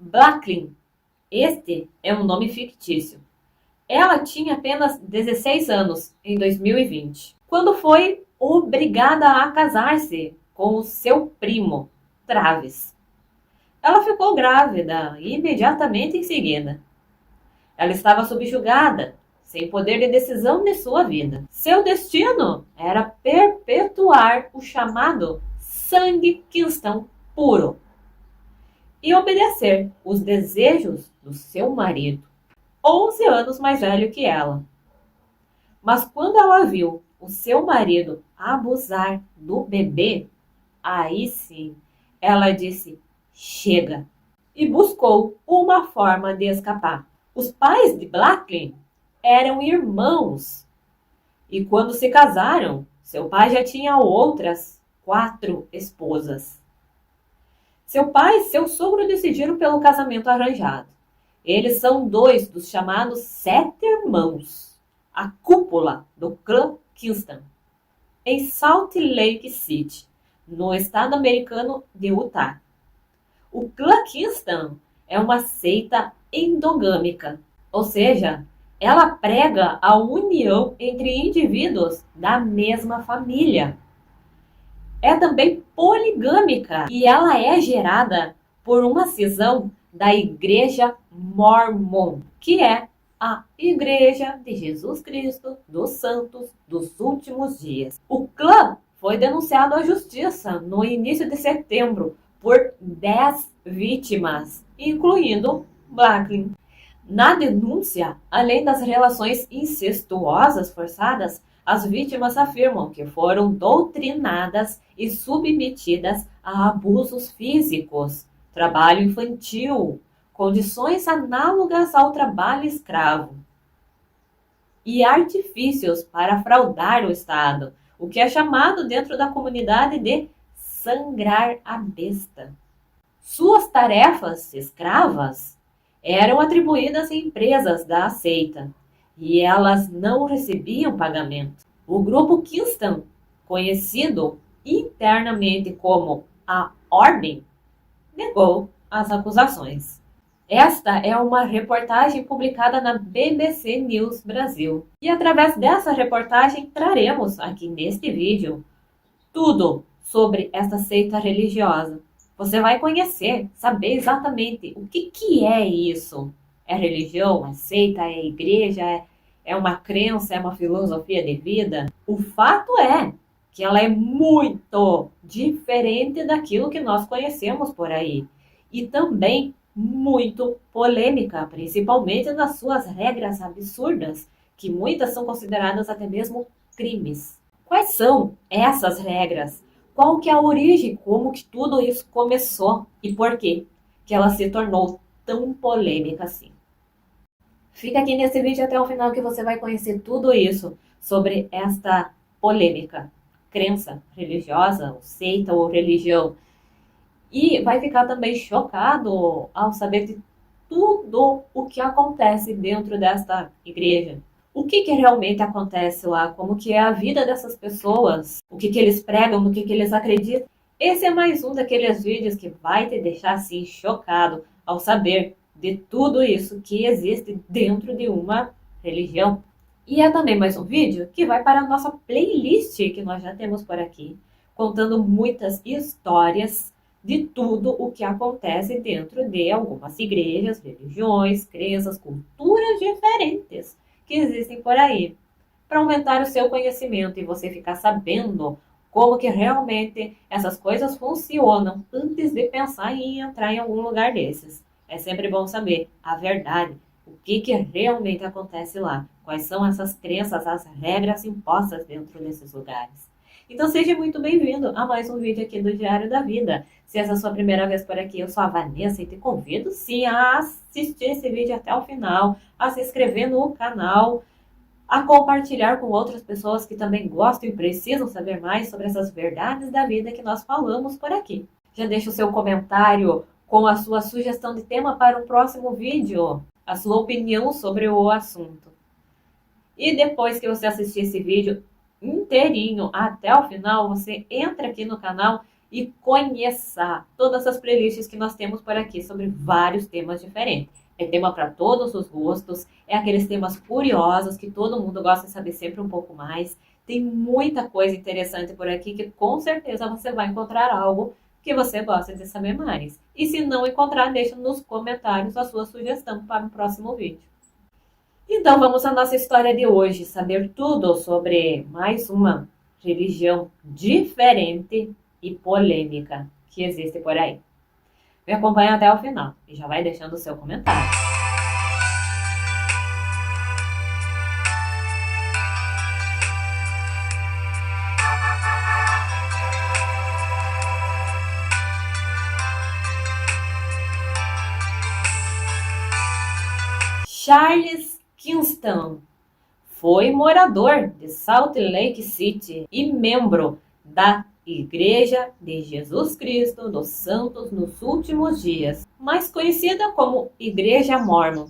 Blacklin. Este é um nome fictício. Ela tinha apenas 16 anos em 2020, quando foi obrigada a casar-se com o seu primo, Travis. Ela ficou grávida imediatamente em seguida. Ela estava subjugada, sem poder de decisão de sua vida. Seu destino era perpetuar o chamado sangue Kingston puro e obedecer os desejos do seu marido, 11 anos mais velho que ela. Mas quando ela viu o seu marido abusar do bebê, aí sim ela disse: chega! E buscou uma forma de escapar. Os pais de Blacklin eram irmãos. E quando se casaram, seu pai já tinha outras 4 esposas. Seu pai e seu sogro decidiram pelo casamento arranjado. Eles são 2 dos chamados 7 irmãos, a cúpula do clã Kingston, em Salt Lake City, no estado americano de Utah. O clã Kingston é uma seita endogâmica, ou seja, ela prega a união entre indivíduos da mesma família. É também poligâmica e ela é gerada por uma cisão da Igreja Mormon, que é a Igreja de Jesus Cristo dos Santos dos Últimos Dias. O clã foi denunciado à justiça no início de setembro por 10 vítimas, incluindo Blacklin. Na denúncia, além das relações incestuosas forçadas, as vítimas afirmam que foram doutrinadas e submetidas a abusos físicos, trabalho infantil, condições análogas ao trabalho escravo e artifícios para fraudar o Estado, o que é chamado dentro da comunidade de sangrar a besta. Suas tarefas escravas eram atribuídas a empresas da seita e elas não recebiam pagamento. O grupo Kingston, conhecido internamente como a Ordem, negou as acusações. Esta é uma reportagem publicada na BBC News Brasil. E através dessa reportagem traremos aqui neste vídeo tudo sobre esta seita religiosa. Você vai conhecer, saber exatamente o que é isso. É religião, é seita, é igreja, é uma crença, é uma filosofia de vida? O fato é que ela é muito diferente daquilo que nós conhecemos por aí. E também muito polêmica, principalmente nas suas regras absurdas, que muitas são consideradas até mesmo crimes. Quais são essas regras? Qual que é a origem, como que tudo isso começou e por quê que ela se tornou tão polêmica assim? Fica aqui nesse vídeo até o final que você vai conhecer tudo isso sobre esta polêmica, crença religiosa, ou seita ou religião. E vai ficar também chocado ao saber de tudo o que acontece dentro desta igreja. O que realmente acontece lá? Como que é a vida dessas pessoas? O que eles pregam? No que eles acreditam? Esse é mais um daqueles vídeos que vai te deixar assim chocado ao saber de tudo isso que existe dentro de uma religião. E é também mais um vídeo que vai para a nossa playlist que nós já temos por aqui, contando muitas histórias de tudo o que acontece dentro de algumas igrejas, religiões, crenças, culturas diferentes que existem por aí, para aumentar o seu conhecimento e você ficar sabendo como que realmente essas coisas funcionam antes de pensar em entrar em algum lugar desses. É sempre bom saber a verdade, o que realmente acontece lá, quais são essas crenças, as regras impostas dentro desses lugares. Então seja muito bem-vindo a mais um vídeo aqui do Diário da Vida. Se essa é a sua primeira vez por aqui, eu sou a Vanessa e te convido sim a assistir esse vídeo até o final, a se inscrever no canal, a compartilhar com outras pessoas que também gostam e precisam saber mais sobre essas verdades da vida que nós falamos por aqui. Já deixa o seu comentário com a sua sugestão de tema para um próximo vídeo, a sua opinião sobre o assunto. E depois que você assistir esse vídeo inteirinho até o final, você entra aqui no canal e conheça todas as playlists que nós temos por aqui sobre vários temas diferentes. É tema para todos os gostos, é aqueles temas curiosos que todo mundo gosta de saber sempre um pouco mais. Tem muita coisa interessante por aqui que com certeza você vai encontrar algo que você gosta de saber mais. E se não encontrar, deixa nos comentários a sua sugestão para o próximo vídeo. Então vamos à nossa história de hoje, saber tudo sobre mais uma religião diferente e polêmica que existe por aí. Me acompanha até o final e já vai deixando o seu comentário. Charles Kingston foi morador de Salt Lake City e membro da Igreja de Jesus Cristo dos Santos nos Últimos Dias, mais conhecida como Igreja Mórmon.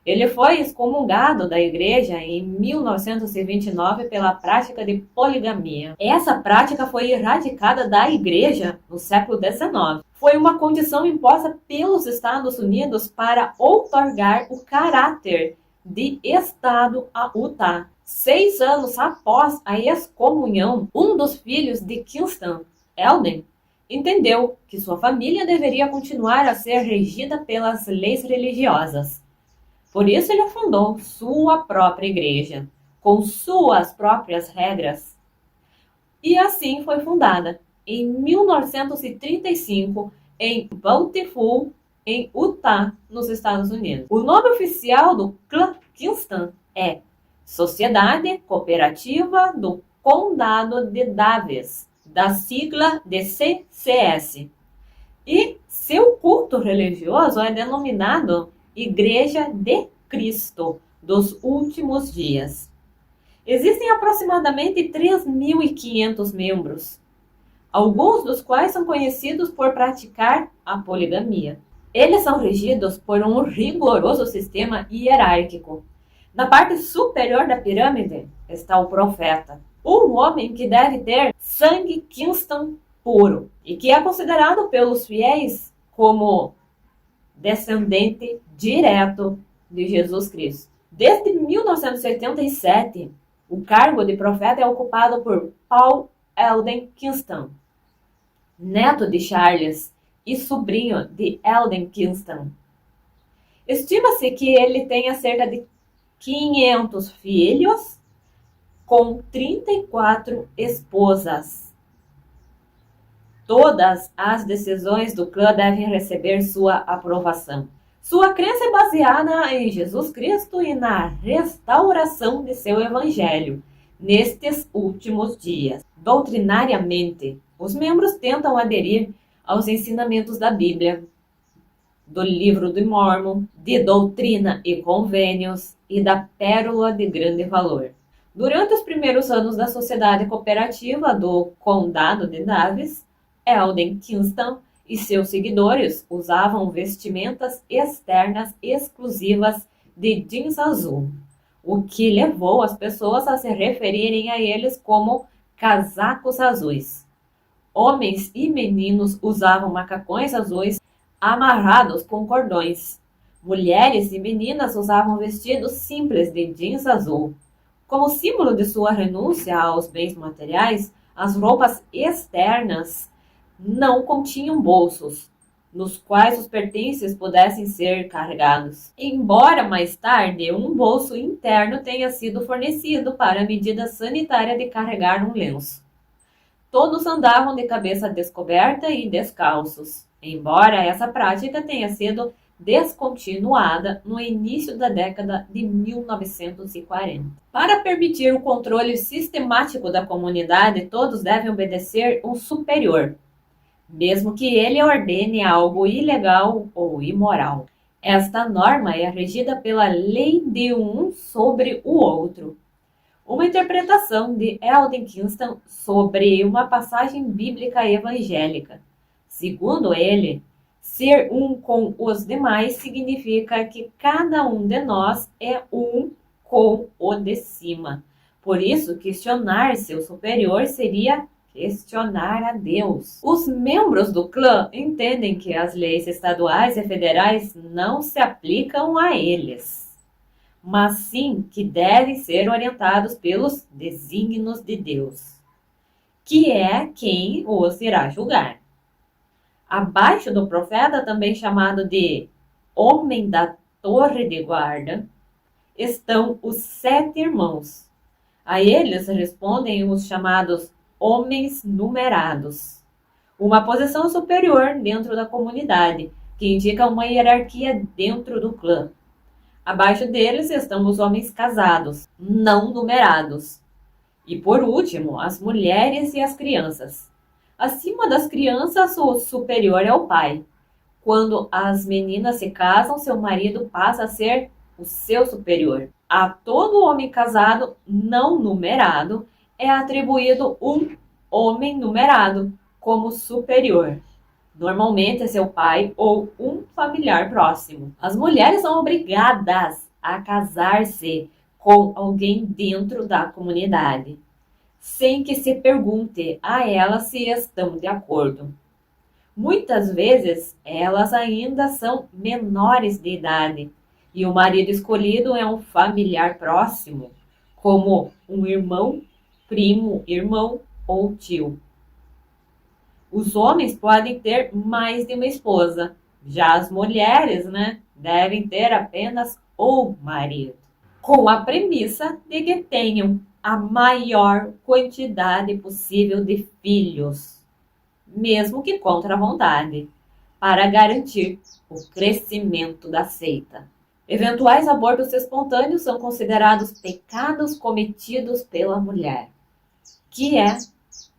Ele foi excomungado da igreja em 1929 pela prática de poligamia. Essa prática foi erradicada da igreja no século XIX. Foi uma condição imposta pelos Estados Unidos para outorgar o caráter de Estado a Utah. 6 anos após a excomunhão, um dos filhos de Kingston, Eldon, entendeu que sua família deveria continuar a ser regida pelas leis religiosas. Por isso ele fundou sua própria igreja, com suas próprias regras. E assim foi fundada, em 1935, em Bountiful, em Utah, nos Estados Unidos. O nome oficial do clã Kingston é Sociedade Cooperativa do Condado de Davis, da sigla de CCS. E seu culto religioso é denominado Igreja de Cristo dos Últimos Dias. Existem aproximadamente 3.500 membros, alguns dos quais são conhecidos por praticar a poligamia. Eles são regidos por um rigoroso sistema hierárquico. Na parte superior da pirâmide está o profeta, um homem que deve ter sangue Kingston puro e que é considerado pelos fiéis como descendente direto de Jesus Cristo. Desde 1977, o cargo de profeta é ocupado por Paul Eldon Kingston, neto de Charles e sobrinho de Eldon Kingston. Estima-se que ele tenha cerca de 500 filhos com 34 esposas. Todas as decisões do clã devem receber sua aprovação. Sua crença é baseada em Jesus Cristo e na restauração de seu evangelho nestes últimos dias. Doutrinariamente, os membros tentam aderir aos ensinamentos da Bíblia, do Livro de Mórmon, de Doutrina e Convênios e da Pérola de Grande Valor. Durante os primeiros anos da Sociedade Cooperativa do Condado de Davis, Eldon Kingston e seus seguidores usavam vestimentas externas exclusivas de jeans azul, o que levou as pessoas a se referirem a eles como casacos azuis. Homens e meninos usavam macacões azuis amarrados com cordões. Mulheres e meninas usavam vestidos simples de jeans azul. Como símbolo de sua renúncia aos bens materiais, as roupas externas não continham bolsos, nos quais os pertences pudessem ser carregados. Embora mais tarde um bolso interno tenha sido fornecido para a medida sanitária de carregar um lenço. Todos andavam de cabeça descoberta e descalços, embora essa prática tenha sido descontinuada no início da década de 1940. Para permitir o controle sistemático da comunidade, todos devem obedecer um superior, mesmo que ele ordene algo ilegal ou imoral. Esta norma é regida pela lei de um sobre o outro. Uma interpretação de Eldon Kingston sobre uma passagem bíblica evangélica. Segundo ele, ser um com os demais significa que cada um de nós é um com o de cima. Por isso, questionar seu superior seria questionar a Deus. Os membros do clã entendem que as leis estaduais e federais não se aplicam a eles, mas sim que devem ser orientados pelos desígnios de Deus, que é quem os irá julgar. Abaixo do profeta, também chamado de homem da torre de guarda, estão os 7 irmãos. A eles respondem os chamados homens numerados, uma posição superior dentro da comunidade, que indica uma hierarquia dentro do clã. Abaixo deles estão os homens casados, não numerados. E por último, as mulheres e as crianças. Acima das crianças, o superior é o pai. Quando as meninas se casam, seu marido passa a ser o seu superior. A todo homem casado não numerado é atribuído um homem numerado como superior. Normalmente é seu pai ou um familiar próximo. As mulheres são obrigadas a casar-se com alguém dentro da comunidade, sem que se pergunte a elas se estão de acordo. Muitas vezes elas ainda são menores de idade e o marido escolhido é um familiar próximo, como um irmão, primo, irmão ou tio. Os homens podem ter mais de uma esposa, já as mulheres, devem ter apenas um marido, com a premissa de que tenham a maior quantidade possível de filhos, mesmo que contra a vontade, para garantir o crescimento da seita. Eventuais abortos espontâneos são considerados pecados cometidos pela mulher, que é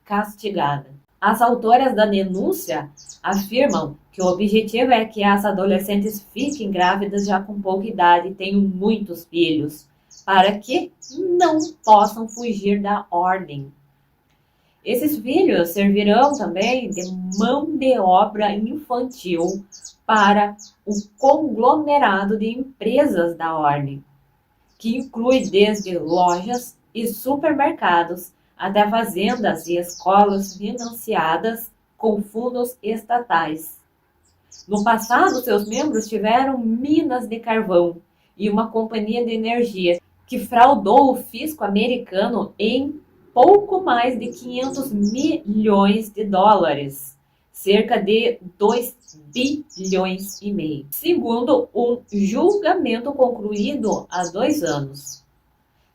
castigada. As autoras da denúncia afirmam que o objetivo é que as adolescentes fiquem grávidas já com pouca idade e tenham muitos filhos, para que não possam fugir da ordem. Esses filhos servirão também de mão de obra infantil para o conglomerado de empresas da ordem, que inclui desde lojas e supermercados até fazendas e escolas financiadas com fundos estatais. No passado, seus membros tiveram minas de carvão e uma companhia de energia que fraudou o fisco americano em pouco mais de 500 milhões de dólares, cerca de 2 bilhões e meio, segundo um julgamento concluído há 2 anos.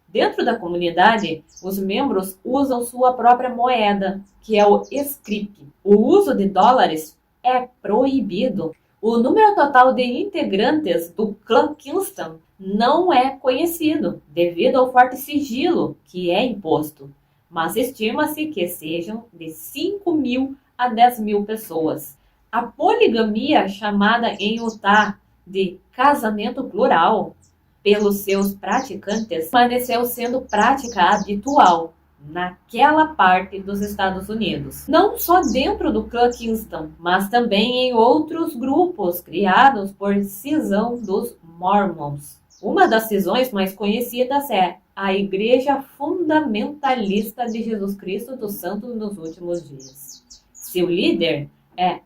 Dentro da comunidade, os membros usam sua própria moeda, que é o script. O uso de dólares é proibido. O número total de integrantes do clã Kingston não é conhecido, devido ao forte sigilo que é imposto, mas estima-se que sejam de 5.000 a 10.000 pessoas. A poligamia, chamada em Utah de casamento plural, pelos seus praticantes, permaneceu sendo prática habitual naquela parte dos Estados Unidos. Não só dentro do clã Kingston, mas também em outros grupos criados por cisão dos Mormons. Uma das cisões mais conhecidas é a Igreja Fundamentalista de Jesus Cristo dos Santos nos Últimos Dias. Seu líder é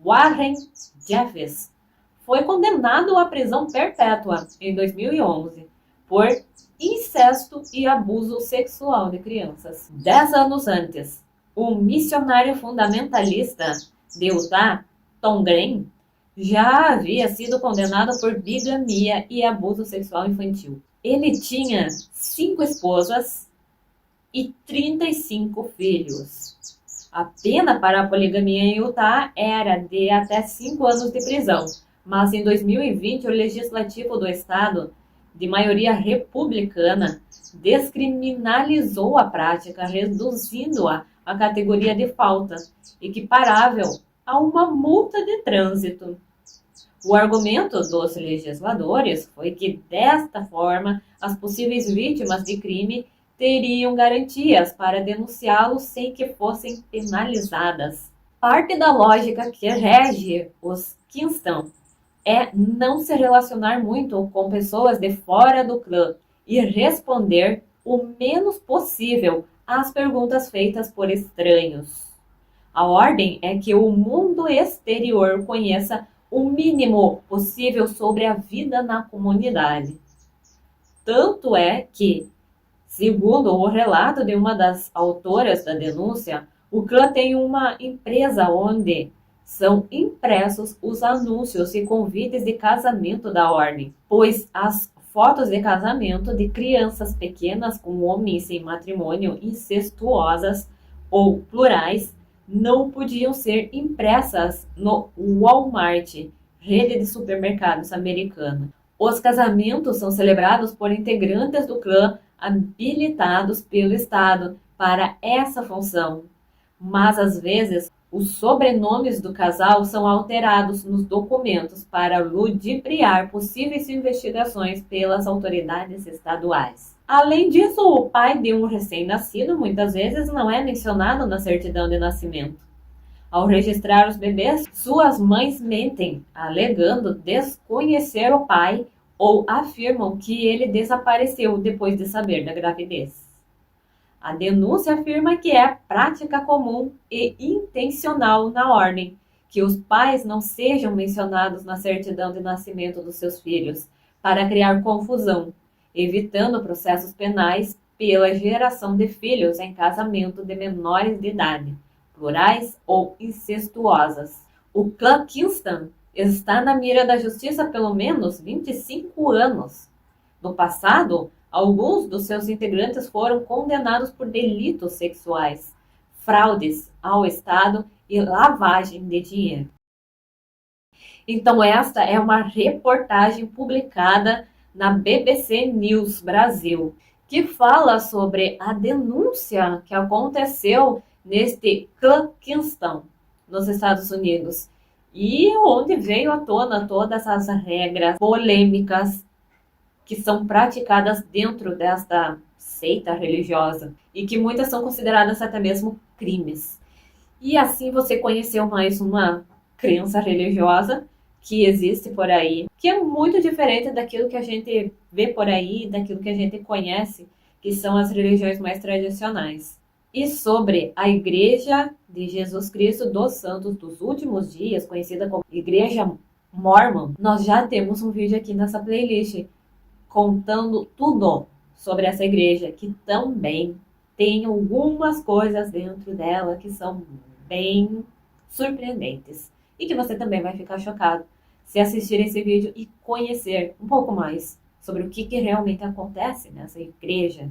Warren Jeffs. Foi condenado à prisão perpétua em 2011 por incesto e abuso sexual de crianças. 10 anos antes, um missionário fundamentalista de Utah, Tom Green, já havia sido condenado por bigamia e abuso sexual infantil. Ele tinha 5 esposas e 35 filhos. A pena para a poligamia em Utah era de até 5 anos de prisão, mas em 2020 o legislativo do estado, de maioria republicana, descriminalizou a prática, reduzindo-a à categoria de falta, equiparável a uma multa de trânsito. O argumento dos legisladores foi que, desta forma, as possíveis vítimas de crime teriam garantias para denunciá-los sem que fossem penalizadas. Parte da lógica que rege os Kingston é não se relacionar muito com pessoas de fora do clã e responder o menos possível às perguntas feitas por estranhos. A ordem é que o mundo exterior conheça o mínimo possível sobre a vida na comunidade. Tanto é que, segundo o relato de uma das autoras da denúncia, o clã tem uma empresa onde são impressos os anúncios e convites de casamento da ordem, pois as fotos de casamento de crianças pequenas com homens sem matrimônio incestuosas ou plurais não podiam ser impressas no Walmart, rede de supermercados americana. Os casamentos são celebrados por integrantes do clã habilitados pelo Estado para essa função, mas às vezes os sobrenomes do casal são alterados nos documentos para ludibriar possíveis investigações pelas autoridades estaduais. Além disso, o pai de um recém-nascido muitas vezes não é mencionado na certidão de nascimento. Ao registrar os bebês, suas mães mentem, alegando desconhecer o pai ou afirmam que ele desapareceu depois de saber da gravidez. A denúncia afirma que é prática comum e intencional na ordem que os pais não sejam mencionados na certidão de nascimento dos seus filhos, para criar confusão, evitando processos penais pela geração de filhos em casamento de menores de idade, plurais ou incestuosas. O clã Kingston está na mira da justiça há pelo menos 25 anos. No passado, alguns dos seus integrantes foram condenados por delitos sexuais, fraudes ao Estado e lavagem de dinheiro. Então, esta é uma reportagem publicada na BBC News Brasil, que fala sobre a denúncia que aconteceu neste clã Kingston, nos Estados Unidos, e onde veio à tona todas as regras polêmicas que são praticadas dentro desta seita religiosa e que muitas são consideradas até mesmo crimes. E assim você conheceu mais uma crença religiosa que existe por aí, que é muito diferente daquilo que a gente vê por aí, daquilo que a gente conhece, que são as religiões mais tradicionais. E sobre a Igreja de Jesus Cristo dos Santos dos Últimos Dias, conhecida como Igreja Mormon, nós já temos um vídeo aqui nessa playlist contando tudo sobre essa igreja, que também tem algumas coisas dentro dela que são bem surpreendentes e que você também vai ficar chocado se assistir esse vídeo e conhecer um pouco mais sobre o que realmente acontece nessa igreja,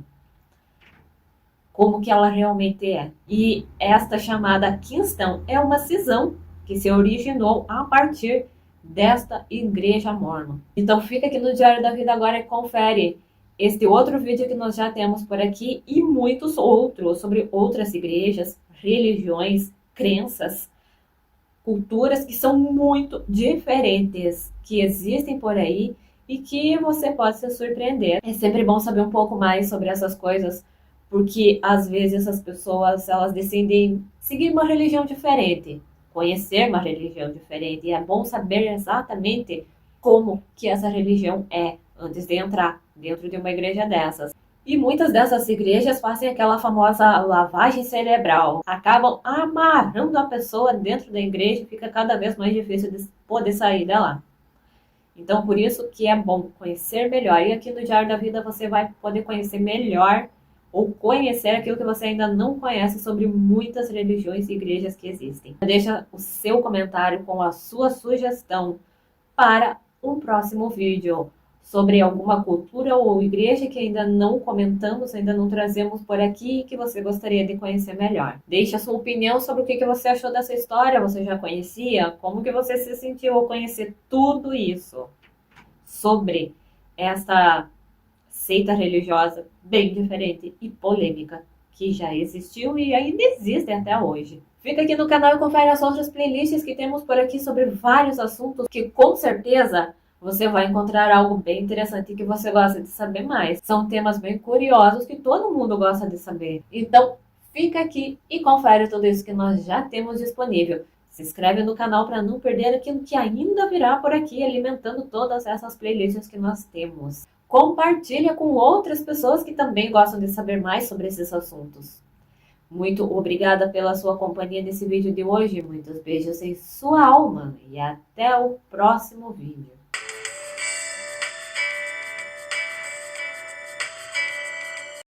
como que ela realmente é. E esta chamada Kingston é uma cisão que se originou a partir desta igreja mormon. Então fica aqui no Diário da Vida agora e confere este outro vídeo que nós já temos por aqui e muitos outros sobre outras igrejas, religiões, crenças, culturas que são muito diferentes, que existem por aí e que você pode se surpreender. É sempre bom saber um pouco mais sobre essas coisas, porque às vezes as pessoas elas decidem seguir uma religião diferente, conhecer uma religião diferente, e é bom saber exatamente como que essa religião é antes de entrar dentro de uma igreja dessas. E muitas dessas igrejas fazem aquela famosa lavagem cerebral, acabam amarrando a pessoa dentro da igreja e fica cada vez mais difícil de poder sair dela. Então, por isso que é bom conhecer melhor. E aqui no Diário da Vida você vai poder conhecer melhor ou conhecer aquilo que você ainda não conhece sobre muitas religiões e igrejas que existem. Deixa o seu comentário com a sua sugestão para um próximo vídeo sobre alguma cultura ou igreja que ainda não comentamos, ainda não trazemos por aqui e que você gostaria de conhecer melhor. Deixe a sua opinião sobre o que você achou dessa história. Você já conhecia? Como que você se sentiu ao conhecer tudo isso sobre essa seita religiosa bem diferente e polêmica que já existiu e ainda existe até hoje? Fica aqui no canal e confere as outras playlists que temos por aqui sobre vários assuntos que com certeza você vai encontrar algo bem interessante e que você gosta de saber mais. São temas bem curiosos que todo mundo gosta de saber. Então fica aqui e confere tudo isso que nós já temos disponível. Se inscreve no canal para não perder aquilo que ainda virá por aqui, alimentando todas essas playlists que nós temos. Compartilha com outras pessoas que também gostam de saber mais sobre esses assuntos. Muito obrigada pela sua companhia nesse vídeo de hoje. Muitos beijos em sua alma e até o próximo vídeo.